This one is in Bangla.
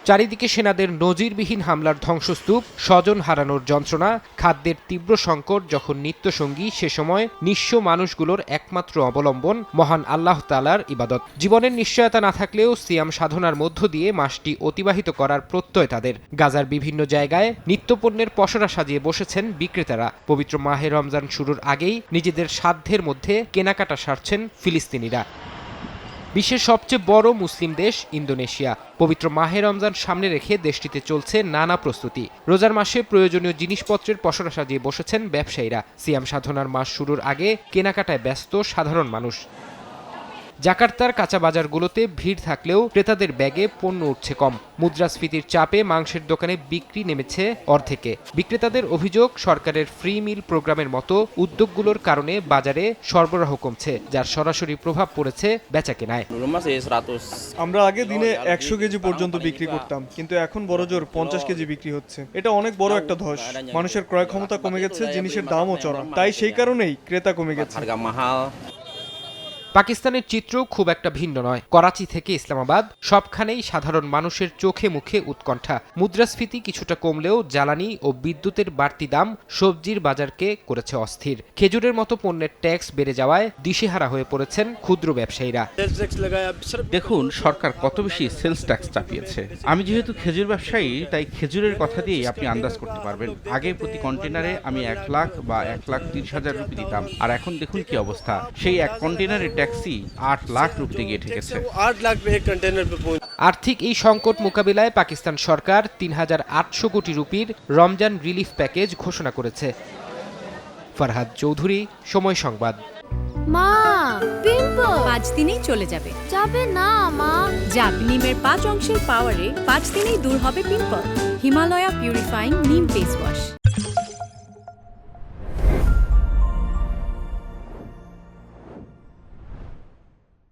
চারিদিকে সেনাদের নজিরবিহীন হামলার ধ্বংসস্তূপ, স্বজন হারানোর যন্ত্রণা, খাদ্যের তীব্র সংকট যখন নিত্যসঙ্গী, সে সময় নিঃস্ব মানুষগুলোর একমাত্র অবলম্বন মহান আল্লাহ তাআলার ইবাদত। জীবনের নিশ্চয়তা না থাকলেও সিয়াম সাধনার মধ্য দিয়ে মাসটি অতিবাহিত করার প্রত্যয় তাদের। গাজার বিভিন্ন জায়গায় নিত্যপণ্যের পসরা সাজিয়ে বসেছেন বিক্রেতারা। পবিত্র মাহে রমজান শুরুর আগেই নিজেদের সাধ্যের মধ্যে কেনাকাটা সারছেন ফিলিস্তিনিরা। বিশ্বের সবচেয়ে বড় মুসলিম দেশ ইন্দোনেশিয়া। পবিত্র মাহে রমজান সামনে রেখে দেশটিতে চলছে নানা প্রস্তুতি। রোজার মাসে প্রয়োজনীয় জিনিসপত্রের পসরা সাজিয়ে বসেছেন ব্যবসায়ীরা। সিয়াম সাধনার মাস শুরুর আগে কেনাকাটায় ব্যস্ত সাধারণ মানুষ। জাকার্তার কাঁচা বাজারগুলোতে ভিড় থাকলেও ক্রেতাদের ব্যাগে পণ্য উঠছে কম। মুদ্রাস্ফীতির চাপে মাংসের দোকানে বিক্রি নেমেছে অর্ধেকে। বিক্রেতাদের অভিযোগ, সরকারের ফ্রি মিল প্রোগ্রামের মতো উদ্যোগগুলোর কারণে বাজারে সরবরাহ কমছে, যার সরাসরি প্রভাব পড়েছে বেচাকেনায়। আমরা আগে দিনে 100 কেজি পর্যন্ত বিক্রি করতাম, কিন্তু এখন বড়জোর 50 কেজি বিক্রি হচ্ছে। এটা অনেক বড় একটা ধস। মানুষের ক্রয় ক্ষমতা কমে গেছে, জিনিসের দামও চড়া, তাই সেই কারণেই ক্রেতা কমে গেছে। পাকিস্তানের চিত্র খুব একটা ভিন্ন নয়। করাচি থেকে ইসলামাবাদ, সবখানেই সাধারণ মানুষের চোখে মুখে উৎকণ্ঠা। মুদ্রাস্ফীতি কিছুটা কমলেও জ্বালানি ও বিদ্যুতের বাড়তি দাম সবজির বাজারকে করেছে অস্থির। খেজুরের মতো পণ্যের ট্যাক্স বেড়ে যাওয়ায় দিশেহারা হয়ে পড়েছেন ক্ষুদ্র ব্যবসায়ীরা। দেখুন সরকার কত বেশি সেলস ট্যাক্স চাপিয়েছে। আমি যেহেতু খেজুর ব্যবসায়ী, তাই খেজুরের কথা দিয়েই আপনি আন্দাজ করতে পারবেন। আগে প্রতি কন্টেনারে আমি 1 লাখ বা 1,30,000 রুপি দিতাম, আর এখন দেখুন কি অবস্থা। সেই এক কন্টেনারের ট্যাক্সি 8 লাখ রুপি গিয়ে ঠেকেছে। আর্থিক এই সংকট মোকাবিলায় পাকিস্তান সরকার 3,800 কোটি রুপির রমজান রিলিফ প্যাকেজ ঘোষণা করেছে। ফরহাদ চৌধুরী, সময় সংবাদ। মা, পিম্পল 5 দিনেই চলে যাবে। যাবে না মা। যাক, নিমের 5 অংশের পাওয়ারে 5 দিনেই দূর হবে পিম্পল। হিমালয়া পিউরিফাইং নিম ফেস ওয়াশ।